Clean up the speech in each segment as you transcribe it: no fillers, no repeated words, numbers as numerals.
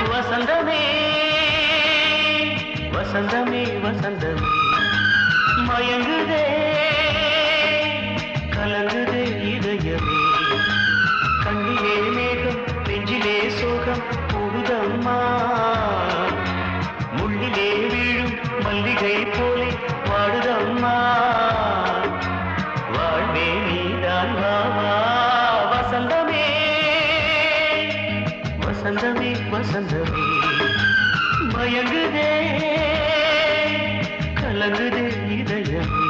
வசந்தமே வசந்தமே வசந்தமே மயங்குதே கலங்குதே இதயமே கண்ணிலே மேகம் நெஞ்சிலே சோகம் கூடுதம்மா முள்ளிலே வீழும் மல்லிகை போலே வாடுதம்மா வாழ்வே நீதான் வாவா வசந்தமே வசந்தமே வசந்தமே மயங்குதே கலங்குதே இதயமே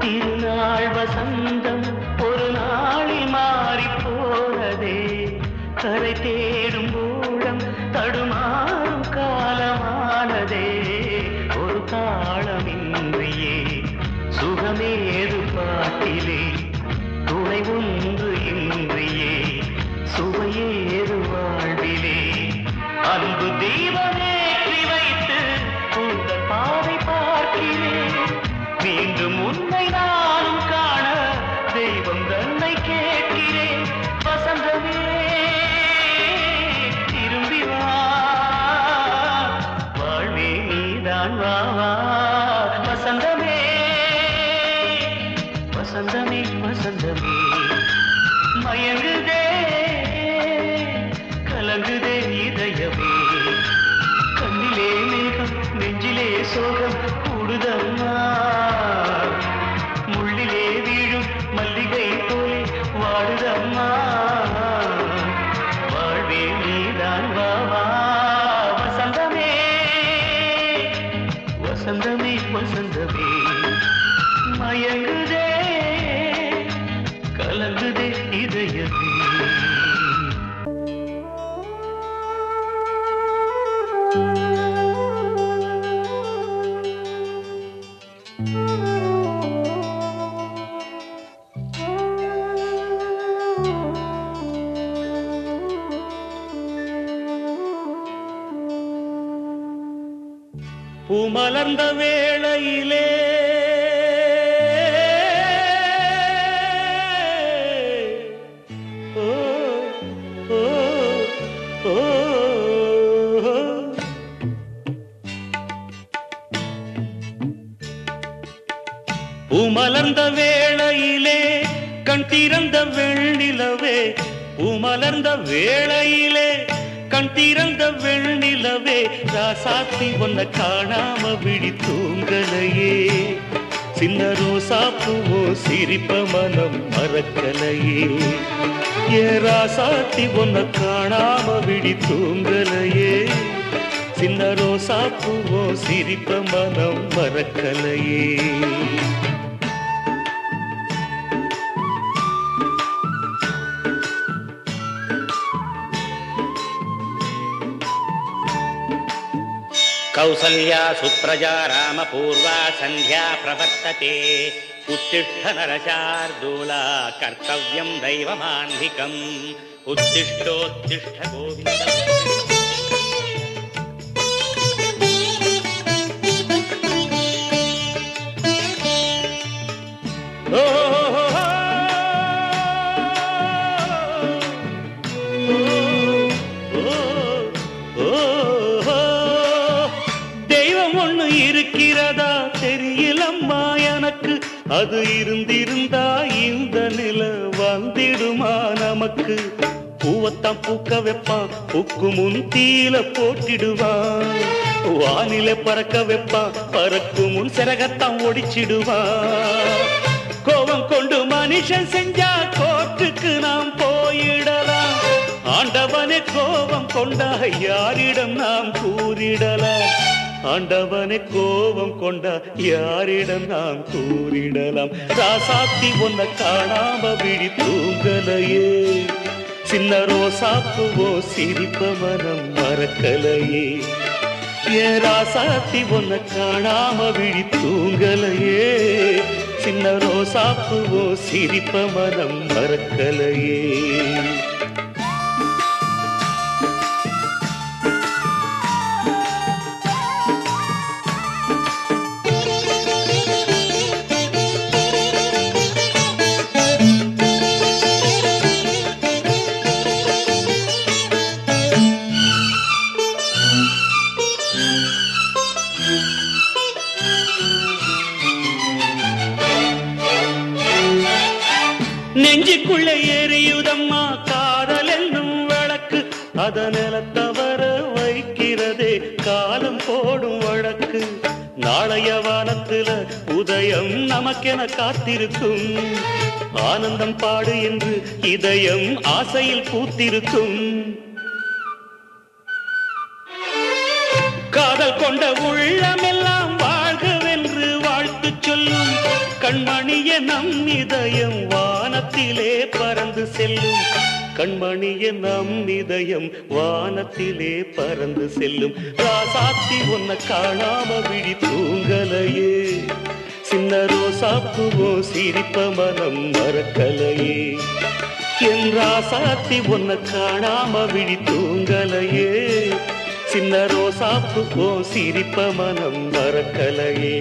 திருநாள் வசந்தம் ஒரு நாளில் மாறி போனதே கரை தேடும் ஊழம் தடுமாறும் காலமானதே ஒரு தாளமின்றியே சுகமேது பாட்டிலே துணை ஒன்று இன்றியே சுவையேது வாழ்விலே அன்பு தீபமேற்றி வைத்து உங்கள் பாதை பார்க்கிறேன் மீண்டும் உன்னை நானும் காண தெய்வம் தன்னை கேட்கிறேன் வசந்தமே திரும்பி வா வாழ்வே நீதான் வா வா வசந்தமே வசந்தமே வசந்தமே மயங்குதே கலங்குதே இதயமே கண்ணிலே மேகம் நெஞ்சிலே சோகம் கூடுதம்மா முள்ளிலே வீழும் மல்லிகை போலே வாடுதம்மா வாழ்வே நீதான் வா வா வசந்தமே வசந்தமே வசந்தமே மயங்குதே கலங்குதே இதயமே பூமலர்ந்த வேளையிலே ஓ ஓ ஓ பூமலர்ந்த வேளையிலே கண் திறந்த வெண்ணிலவே பூமலர்ந்த வேளையிலே கண் திறந்த வெண்ணிலவே ராசாத்தி ஒன்ன காணாம விழி தூங்கலையே சின்ன ரோசா பூவோ சிரிப்ப மனம் மறக்கலையே ஏ ராசாத்தி ஒன்ன காணாம விழி தூங்கலையே சின்ன ரோசா பூவோ சிரிப்ப மனம் மறக்கலையே कौसल्या सुप्रजा रामपूर्वा संध्या प्रवर्तते उत्तिष्ठ नरशार्दूला कर्तव्यं दैवमान्धिकम् उत्तिष्ठोत्तिष्ठ गोविन्द இருக்கிறதா தெரியலம்மா எனக்கு அது இருந்திருந்தா இந்த நில வந்திடுமா நமக்கு? பூவத்தான் பூக்க வைப்பான், பூக்கு முன் தீல போட்டிடுவான். வானில பறக்க வைப்பான், பறக்கும் முன் சிறகத்தான் ஒடிச்சிடுவான். கோபம் கொண்டு மனுஷன் செஞ்சா கோட்டுக்கு நாம் போயிடலாம். ஆண்டவனே கோபம் கொண்டா யாரிடம் நாம் கூறிடலாம்? ஆண்டவனே கோபம் கொண்டா யாரிடம் நாம் கூறிடலாம்? ராசாத்தி ஒன்ன காணாம விழி தூங்கலையே, சின்ன ரோசாப்புவோ சிரிப்ப மனம் மறக்கலையே. ஏன் ராசாத்தி ஒன்ன காணாம விழி தூங்கலையே, சின்ன ரோசாப்புவோ சிரிப்ப மனம் மறக்கலையே. நெஞ்சுக்குள்ள எரியுதம்மா காதல் என்னும் விளக்கு, அதனில தவற வைக்கிறதே காலம் போடும் வழக்கு. நாளைய வானத்துல உதயம் நமக்கென காத்திருக்கும், ஆனந்தம் பாடு என்று இதயம் ஆசையில் பூத்திருக்கும். காதல் கொண்ட உள்ளமெல்லாம் வாழ்கவென்று வாழ்த்து சொல்லும், கண்மணிய நம் இதயம் வானத்திலே பறந்து செல்லும். கண்மணிய நம் இதயம் வானத்திலே பறந்து செல்லும். ராசாத்தி ஒன்ன காணாம விழி தூங்கலையே, சின்ன ரோசாப்புவோ சிரிப்ப மனம் மறக்கலையே. என் ராசாத்தி ஒன்ன காணாம விழி தூங்கலையே, சின்ன ரோசாப்புவோ சிரிப்ப மனம் மறக்கலையே.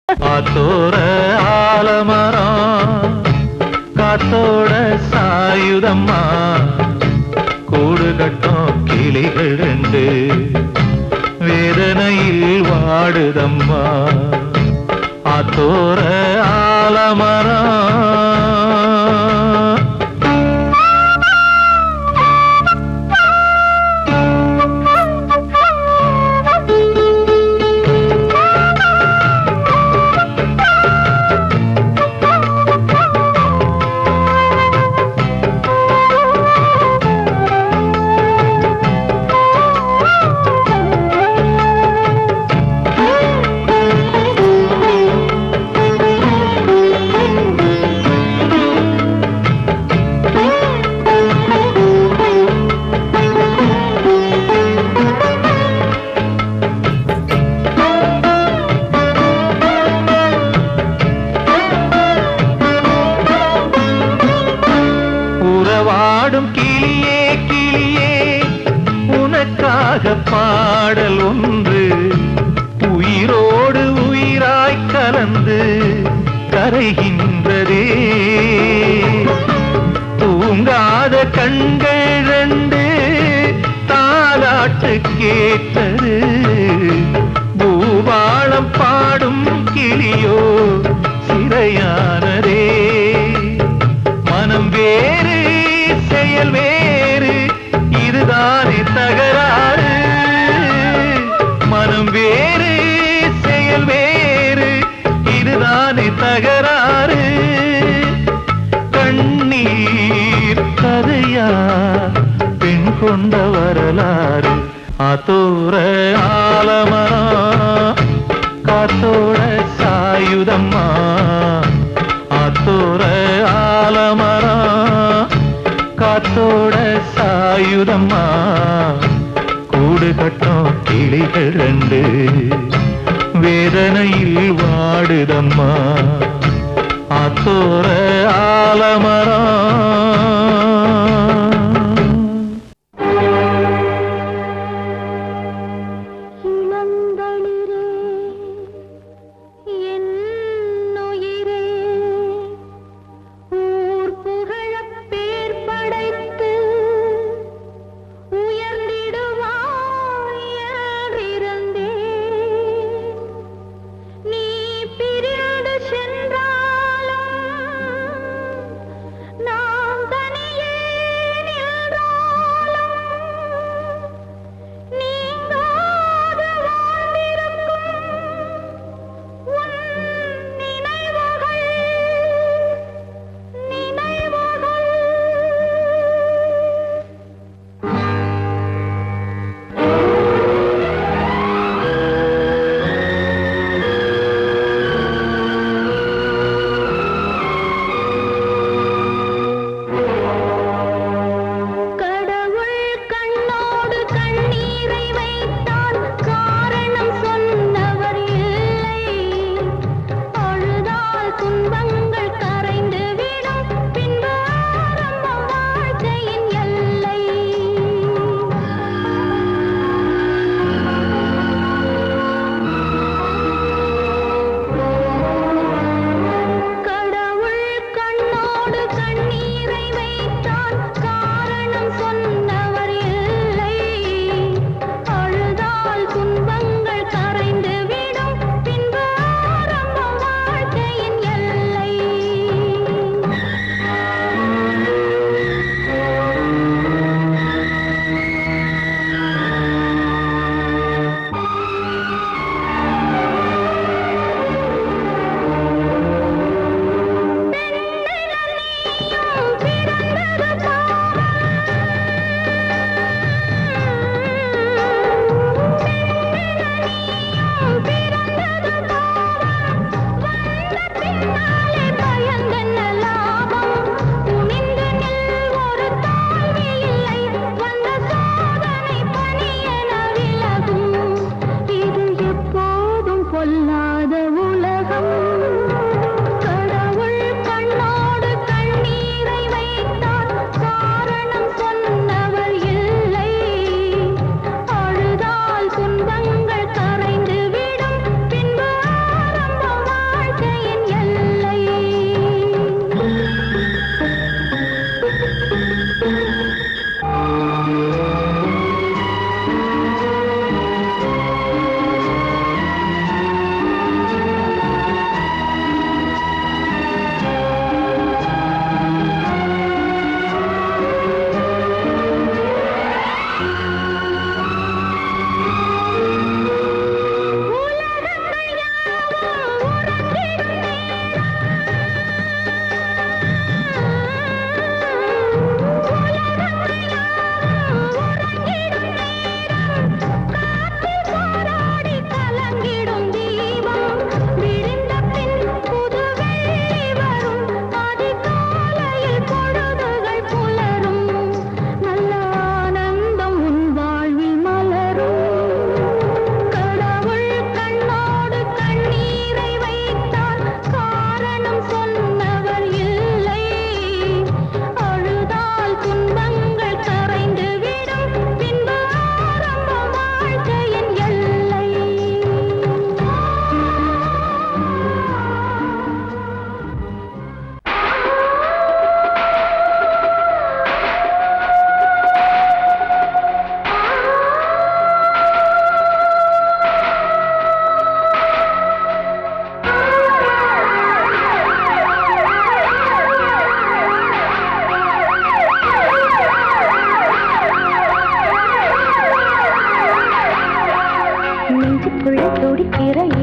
காத்தோட ஆலமரம் காத்தோட சாயுதம்மா, கூடு கட்டும் கிளிகள் ரெண்டு வேதனையில் வாடுதம்மா. ஆத்தோர ஆலமரம் கிளியே கிளியே உனக்காக பாடல் ஒன்று உயிரோடு உயிராய் கலந்து கரைகின்றதே. தூங்காத கண்கள் ரெண்டு தாலாட்டு கேட்டது, பூபாளம் பாடும் கிளியோ சிறையானதே. மனம் வேறு செயல் வேறு இதுதானே தகராறு, மனம் வேறு செயல் வேறு இதுதானே தகராறு. கண்ணீர் கதையா பெண் கொண்ட வரலாறு. ஆத்தோர ஆலமரம் காத்தோட சாயுதம்மா, ஆத்தோர ஆலமரம் காத்தோட சாயுதம்மா, கூடு கட்டும் கிளிகள் ரெண்டு வேதனையில் வாடுதம்மா. ஆத்தோர ஆலமரம்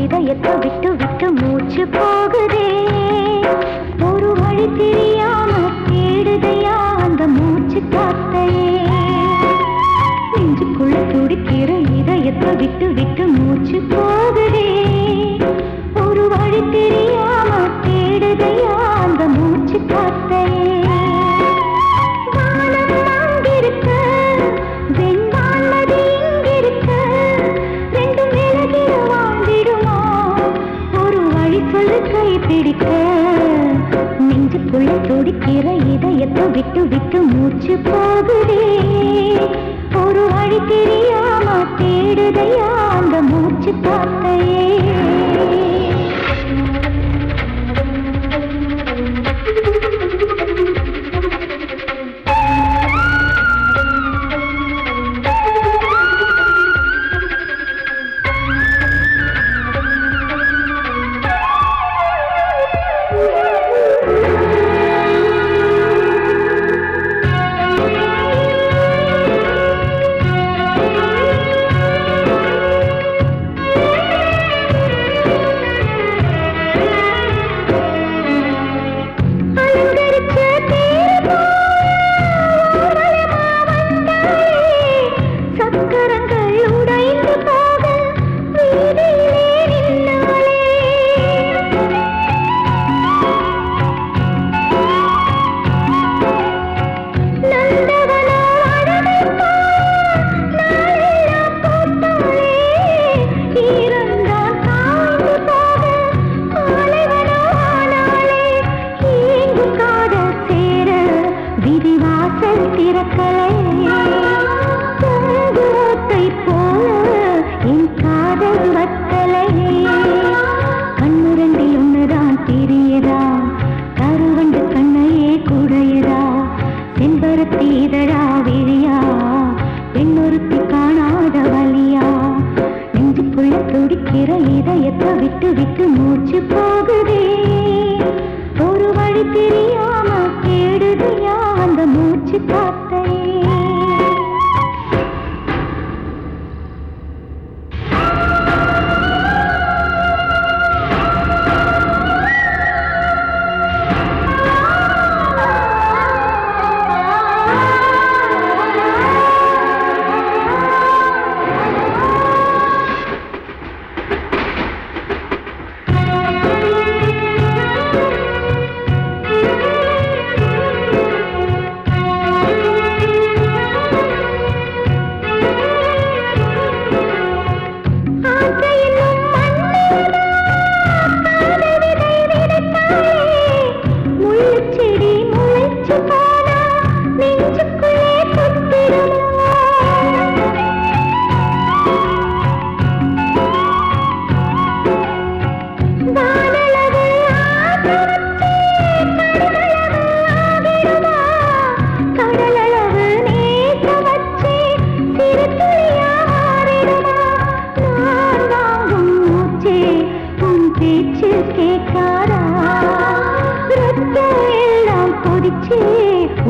இதயத்தை விட்டு விட்டு மூச்சு போகுதே, ஒரு வழி தெரியாம தேடுதையா அந்த மூச்சு காத்தையே. நெஞ்சுக்குள்ள துடிக்கிற இதயத்தை விட்டு விட்டு மூச்சு போகுதே, ஒரு வழி தெரியாம தேடுதையா அந்த மூச்சு காத்தையே. நெஞ்சுக்குள்ள துடிக்கிற இதயத்தை விட்டு விட்டு மூச்சு போகுதே, ஒரு வழி தெரியாம தேடுதையா அந்த மூச்சு காத்தையே. இதயத்தை விட்டு விட்டு மூச்சு போகுதே, ஒரு வழி தெரியாம தேடுதையா அந்த மூச்சு காத்தையே.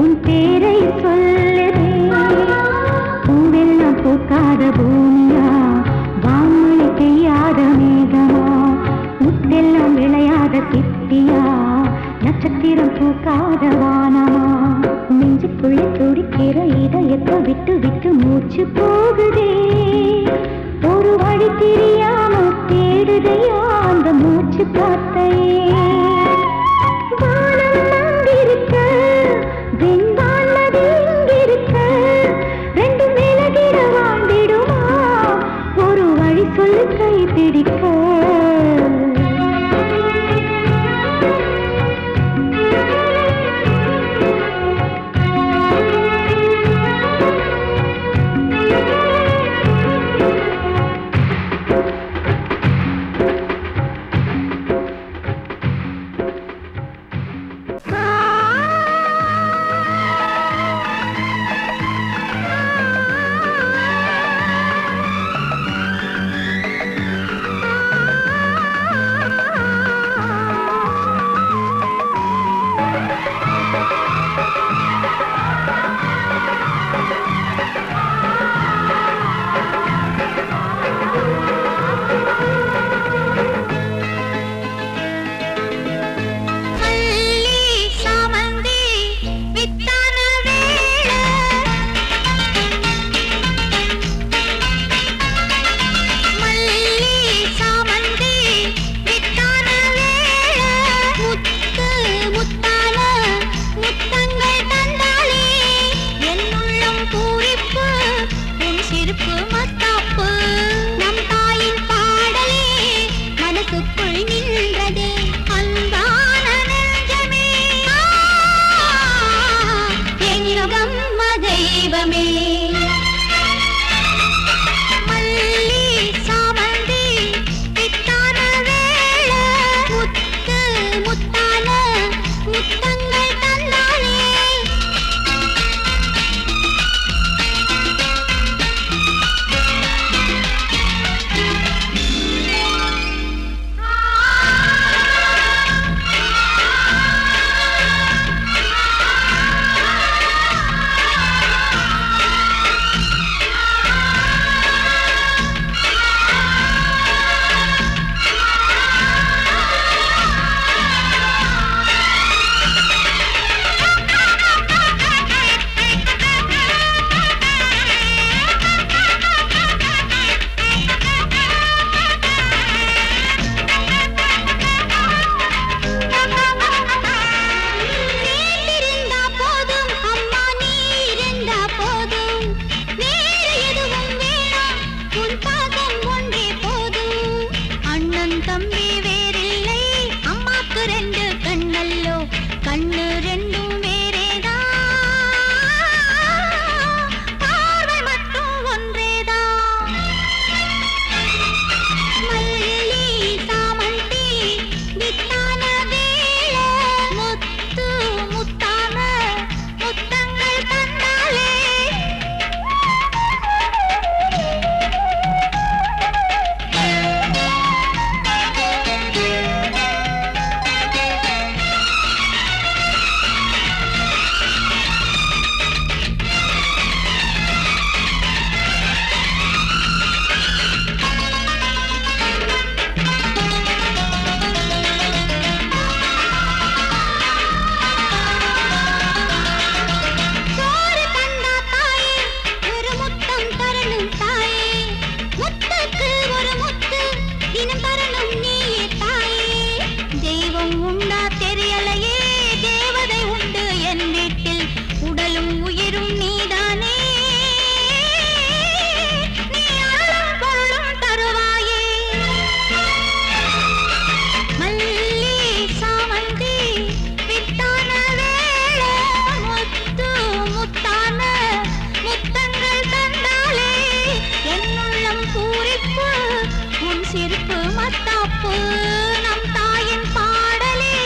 உன் பேரை சொல்லுதே, பூவெல்லாம் பூக்காத பூமியா, வான்மழை பெய்யாத மேகமா, முத்தெல்லாம் விளையாத சிப்பியா, நட்சத்திரம் பூக்காத வானமா. நெஞ்சுக்குள்ள துடிக்கிற இதயத்தை விட்டு விட்டு மூச்சு போகுதே, ஒரு வழி தெரியாம தேடுதையா அந்த மூச்சு காத்தையே. கை பிடிக்க அண்ணன் தம்பி வேறில்லை, அம்மாக்கு 2 கண்ணல்லோ, கண்ணு 2ம் வேறேதான், பார்வை மட்டும் ஒன்றேதான். மல்லி சாமந்தி வித்தான வேளை, முத்து முத்தான முத்தங்கள் தந்தாலே. சோறு தந்தா தாயே, ஒரு முத்தம் தரணும் தாயே, முத்துக்கு ஒரு முத்து தினம் தரணும் நீயே தாயே. தெய்வம் உண்டா தெரியலையே, தேவதை உண்டு என் வீட்டில், உடலும் உயிரும் நீதானே, நீ அருளும் பொருளும் தருவாயே. மல்லி சாமந்தி வித்தான வேளை, முத்து முத்தான முத்தங்கள் தந்தாலே. என்னுள்ளம் பூரிப்பு, உன் சிரிப்பு மத்தாப்பு, நம் தாயின் பாடலே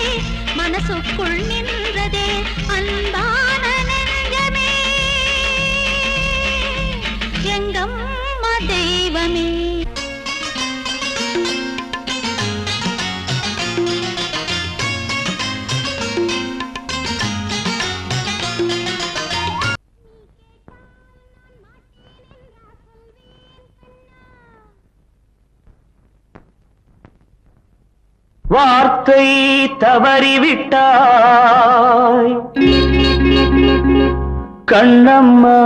மனசுக்குள் நின்றதே அன்பான நெஞ்சமே, எங்கம்மா தெய்வமே. வார்த்தை தவறிவிட்டாய் கண்ணம்மா,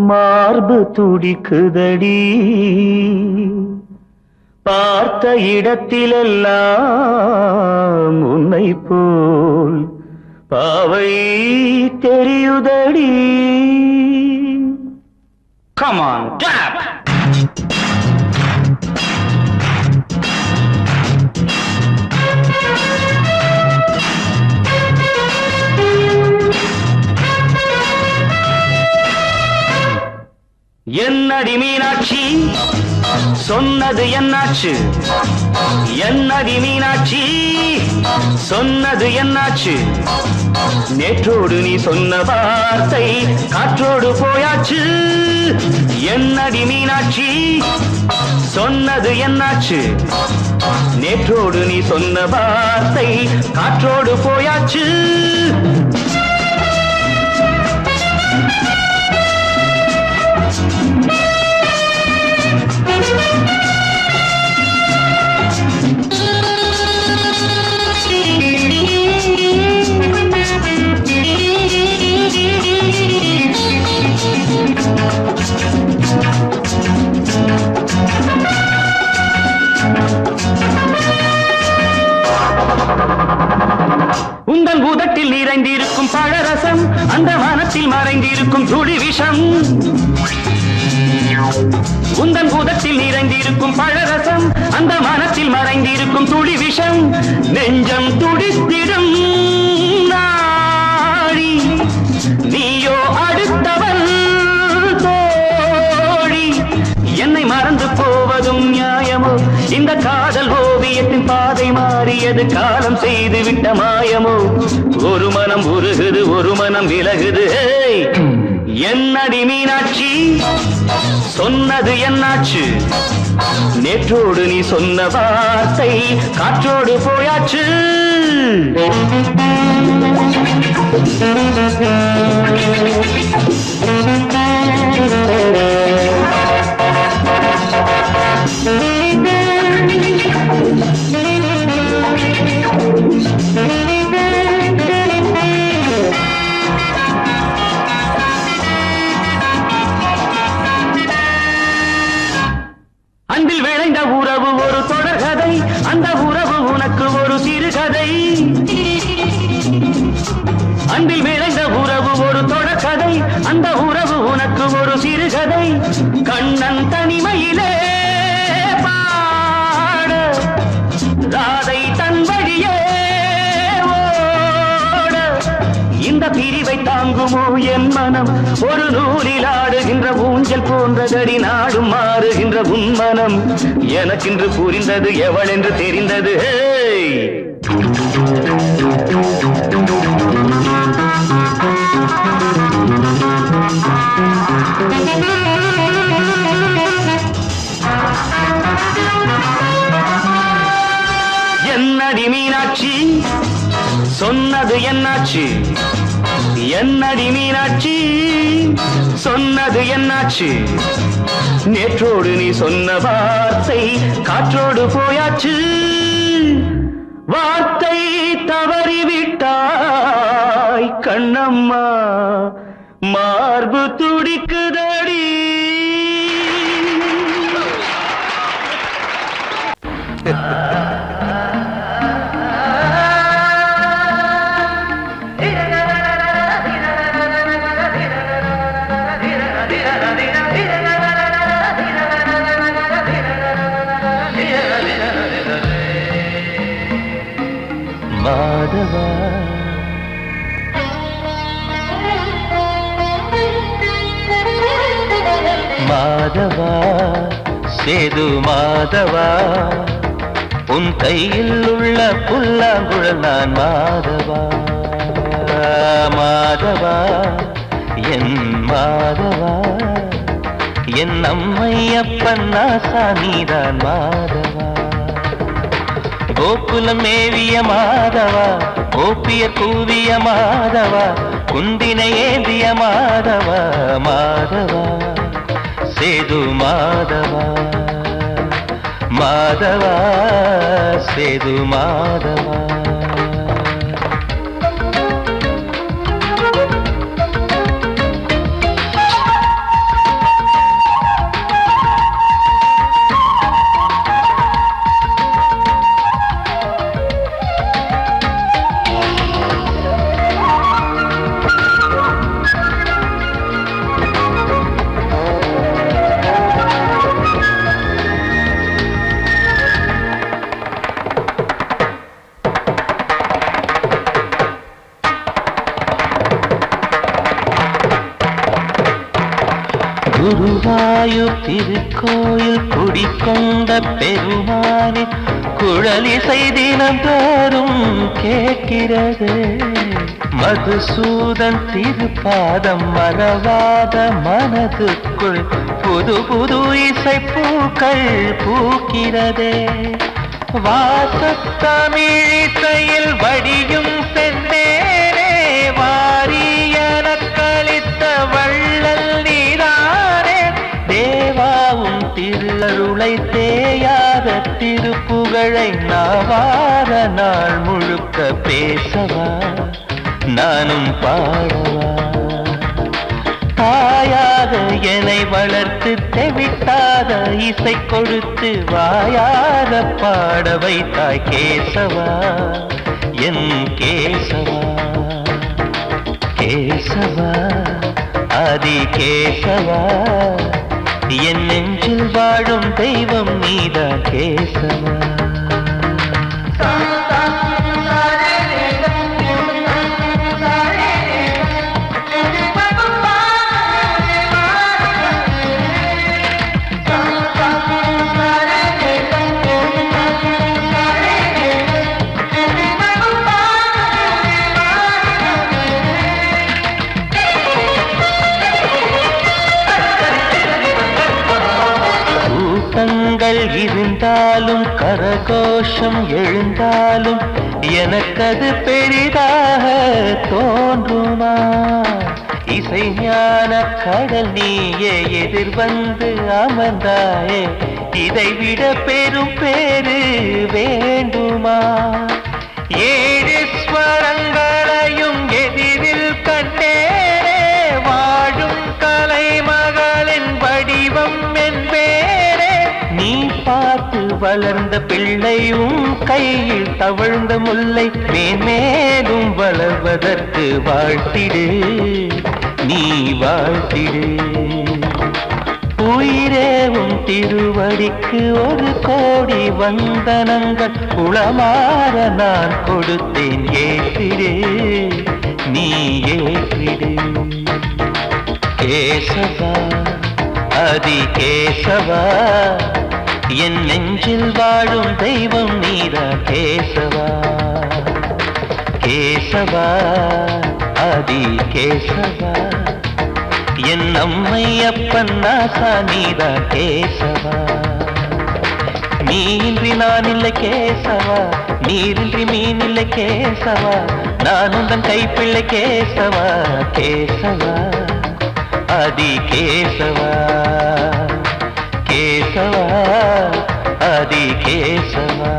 மார்பு துடிக்குதடி, பார்த்த இடத்திலெல்லாம் உன்னை போல் பாவை தெரியுதடி. Come on, tap! என்னடி மீனாட்சி சொன்னது என்னாச்சு, என்னடி மீனாட்சி சொன்னது என்னாச்சு, நேற்றோடு நீ சொன்ன வார்த்தை காற்றோடு போயாச்சு. என்னடி மீனாட்சி சொன்னது என்னாச்சு, நேற்றோடு நீ சொன்ன வார்த்தை காற்றோடு போயாச்சு. உந்தன் உதட்டில் நிறைந்திருக்கும் பழரசம், அந்த மனத்தில் மறைந்திருக்கும் துளி விஷம். உந்தன் உதட்டில் நிறைந்திருக்கும் பழரசம், அந்த மனத்தில் மறைந்திருக்கும் துளி விஷம். நெஞ்சம் துடித்திடும் நாடி, நீயோ அடுத்தவள் தோழி. என்னை மறந்து போவதும் நியாயமோ, இந்த காதல் ஓவியத்தின் பாதை மாறியது காலம் செய்து விட்ட மாயமோ. ஒரு மனம் உருகுது, ஒரு மனம் விலகுது. என்னடி மீனாட்சி சொன்னது என்னாச்சு, நேற்றோடு நீ சொன்ன வார்த்தை காற்றோடு போயாச்சு. அன்பில் விளைந்த உறவு ஒரு தொடர்கதை, அந்த உறவு உனக்கு ஒரு சிறுகதை. அன்பில் விளைந்த உறவு ஒரு தொடர்கதை, அந்த உறவு உனக்கு ஒரு சிறுகதை. கண்ணன் தனிமையிலே பாட இசைவை தாங்குமோ என் மனம் ஒரு நூலில் ஆடுகின்ற ஊஞ்சல் போன்றதடி நாடும் மாறுகின்ற உன்மனம் எனக்கென்று புரிந்தது எவள் என்று தெரிந்தது என்னடி மீனாட்சி சொன்னது என்னாச்சு என்னடி மீனாட்சி சொன்னது என்னாச்சு நேற்றோடு நீ சொன்ன வார்த்தை காற்றோடு போயாச்சு வார்த்தை தவறிவிட்டாய் கண்ணம்மா மார்பு துடிக்குதடி மாதவா மாதவா சேது மாதவா உன் கையில் உள்ள புல்லாங்குழல் நான் மாதவா மாதவா என் மாதவா என் அம்மையப்பன் நாசானிதான் மாதவா கோகுலம் மேவிய மாதவா கோப்பிய கூவிய மாதவா குந்தினை ஏந்திய மாதவா மாதவா சேது மாதவா மாதவா சேது மாதவா குருவாயூர் திருக்கோயில் குடிக்கொண்ட பெருமானே குழலிசை தினம் தோறும் கேட்கிறது மதுசூதன் திருப்பாதம் மறவாத மனதுக்குள் புது புது இசை பூக்கள் பூக்கிறதே வாசத்தமிழிசையில் வடியும் செந்தேனே வாரியன கழித்த வள்ளல் நீதானே தேவாவும் திருஅருளை தேயாத திருப்புகழை நாவார நாள் முழுக்க பேசவா நானும் பாடவா தாயாக என்னை வளர்த்து தெவிட்டாத இசை கொடுத்து வாயார பாட வைத்தாய் கேசவா என் கேசவா கேசவா ஆதி கேசவா என் நெஞ்சில் வாழும் தெய்வம் நீதான் கேசவா இருந்தாலும் கரகோஷம் எழுந்தாலும் எனக்கது பெரிதாக தோன்றுமா இசை ஞான கடல் நீயே எதிர்வந்து அமர்ந்தாயே இதைவிட பெரும் பேரு வேண்டுமா ஏழு ஸ்வரங்களையும் எதிரில் கண்டேனே வாழும் கலைமகளின் வடிவம் என்பேனே நீ பார்த்து வளர்ந்த பிள்ளையும் கையில் தவழ்ந்த முல்லை மேன்மேலும் வளர்வதற்கு வாழ்த்திடு நீ வாழ்த்திடு பூ உயிரே உன் திருவடிக்கு ஒரு கோடி வந்தனங்கள் உளமாற நான் கொடுத்தேன் ஏற்றிடே நீ ஏற்றிடே கேசவா அதி கேசவா என் நெஞ்சில் வாழும் தெய்வம் நீரா கேசவா கேசவா அதி கேசவா என் அம்மை அப்பன் நாசா நீரா கேசவா நீன்றி நான் இல்லை கேசவா நீரின்றி மீன் இல்லை கேசவா நான் உந்தன் கைப்பிள்ளை கேசவா கேசவா அதி கேசவா கேசவா அதி கேசவா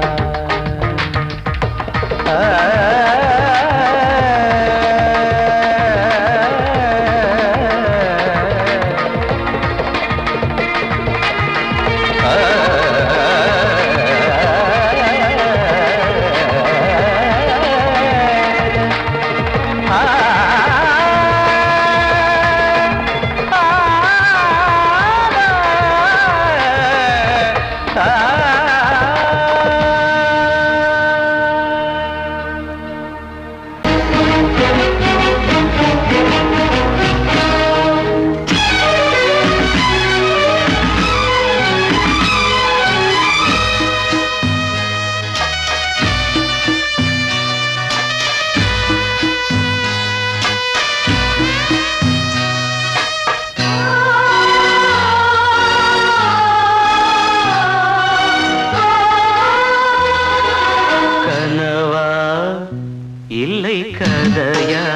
இல்லை கதையா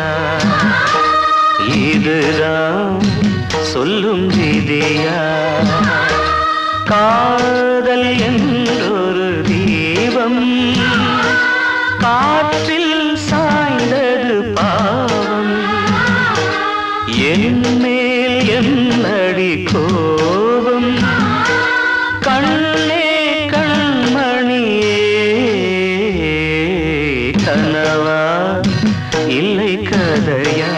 இதுதான் சொல்லும் விதியா காதல் என்றொரு தீபம் காற்றில் சாய்ந்தது பாவம் என் மேல் என்னடி கோபம் கண்ணே கண்மணியே கனவா இல்லை கதையா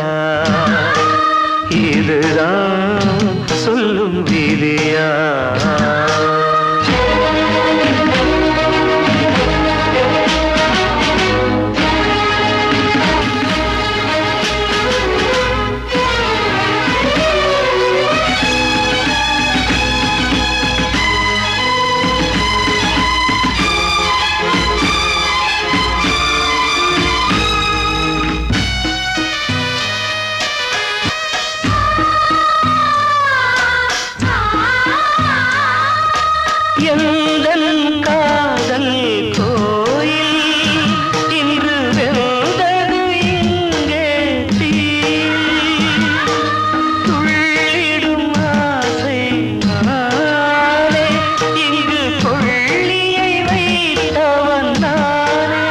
இதுதான் சொல்லும் விதியா எந்தன் காதல் கோயில் இன்று வெந்தது இங்கே தீ துள்ளிடும் ஆசை நானே இங்கு கொள்ளியை வைத்தவன் நானே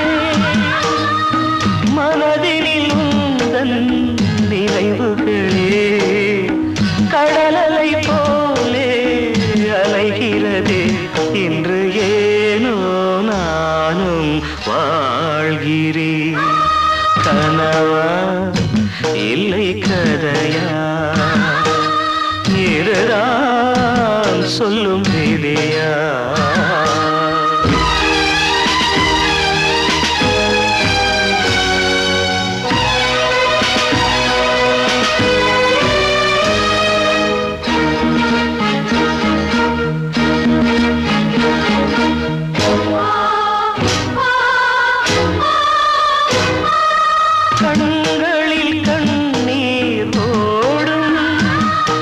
மனதினில் உந்தன் நினைவுகளே கடலலை போலே அலைகிறதே இன்று ஏனோ நானும் வாழ்கிறேன் கனவா இல்லை கதையா இதுதான் சொல்லும் விதியா கண்களில் கண்ணீர் ஓடும்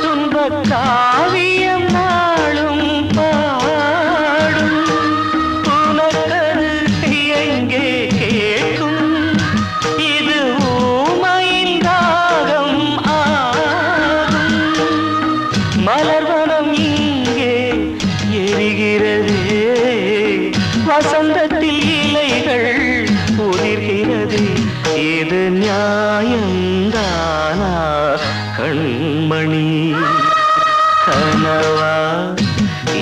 துன்பக் காவியம் நாளும் பாடும் உனக்கது எங்கே கேட்கும் இது ஊமையின் ராகம் ஆகும் மலர்வனம் இங்கே எரிகிறதே வசந்தத்தில் இலைகள் உதிர்கிறது இது நியாயந்தானா கண்மணி கனவா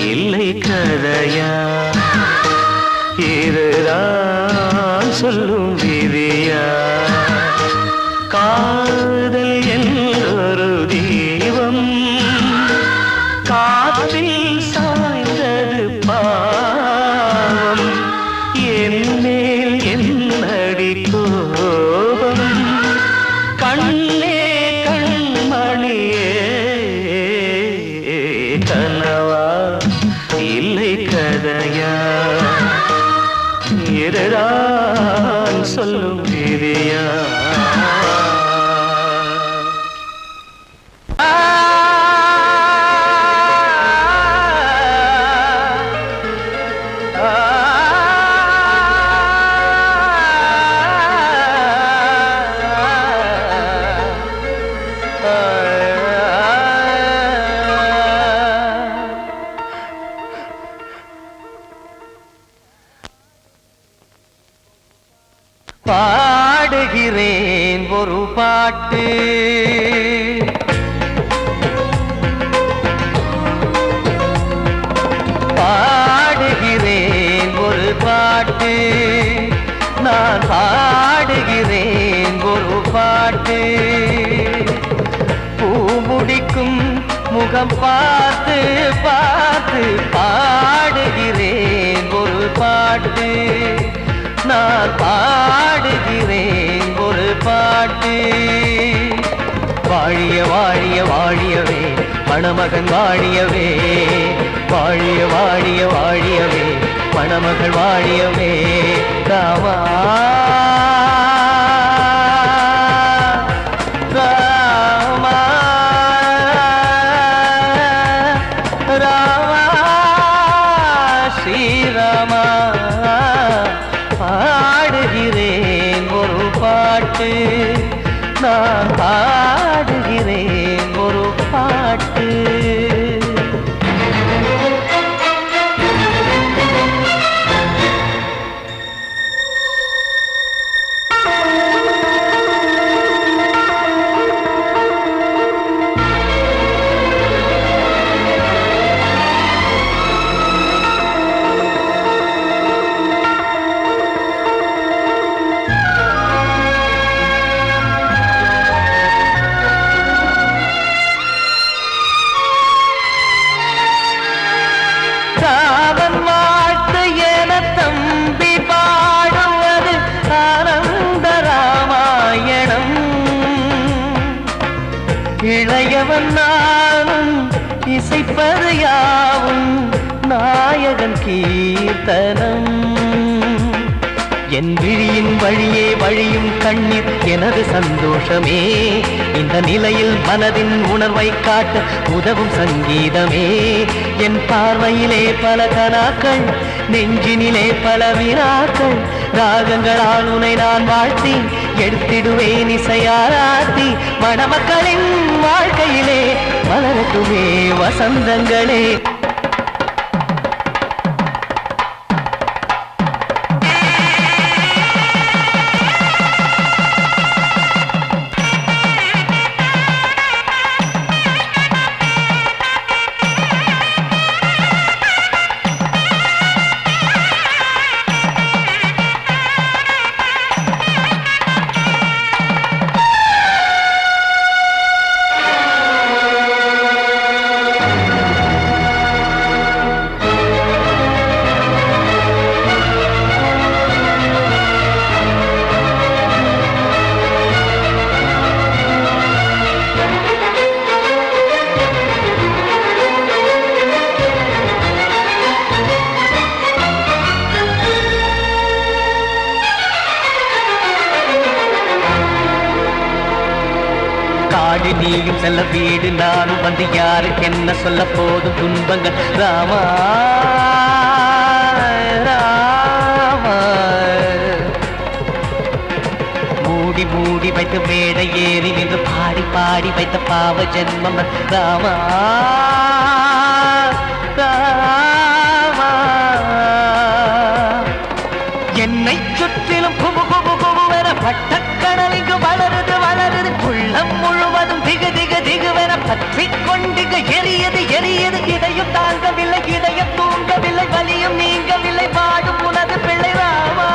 இல்லை கதையா இதுதான் சொல்லும் விதியா காதல் என்றொரு தீபம் காற்று எதுதான் சொல்லும் தேவையா பாடுகிறேன் ஒரு பாட்டு பாடுகிறேன் ஒரு பாட்டு நான் பாடுகிறேன் ஒரு பாட்டு பூ முடிக்கும் முகம் பார்த்து பார்த்து பாடுகிறேன் ஒரு பாட்டு நான் பாடுகிறேன் ஒரு பாட்டு வாழிய வாழிய வாழியவே மணமகன் வாழியவே வாழிய வாழிய வாழியவே மணமகள் வாழியவே ராமா ராமா ராமா ஸ்ரீராமா பாடுகிறேன் ஒரு பாட்டு நான் பாடுகிறேன் ஒரு பாட்டு சாவன் வாழ்த்து என தம்பி பாடுவது ஆனந்த ராமாயணம் இளையவன் நானும் இசைப்பது யாவும் நாயகன் கீர்த்தனம் என் விழியின் வழியே வழியும் கண்ணீர் எனது சந்தோஷமே இந்த நிலையில் மனதின் உணர்வை காட்ட உதவும் சங்கீதமே என் பார்வையிலே பல கனாக்கள் நெஞ்சினிலே பல வினாக்கள் ராகங்களால் உனை நான் வாழ்த்தி எடுத்திடுவேன் இசையாராத்தி மணமக்களின் வாழ்க்கையிலே மலரட்டுமே வசந்தங்களே காடு நீயும் செல்ல வீடு நானும் வந்து யாருக்கு என்ன சொல்ல போதும் துன்பங்கள் ராமா ராமா மூடி மூடி வைத்து மேடை ஏறி நின்று பாடி பாடி வைத்த பாவ ஜென்மம் ராமா ராமா என்னை சுற்றிலும் குபு குபு குபுவென பட்டக்கடல் இங்கு வளருது வளருது உள்ளம் முழுவதும் திகு திகு திகுவென பற்றிக் கொண்டிகு எரியது எரியது இதயம் தாங்கவில்லை இதயம் தூங்கவில்லை வலியும் நீங்கவில்லை பாடும் உனது பிள்ளை ராமா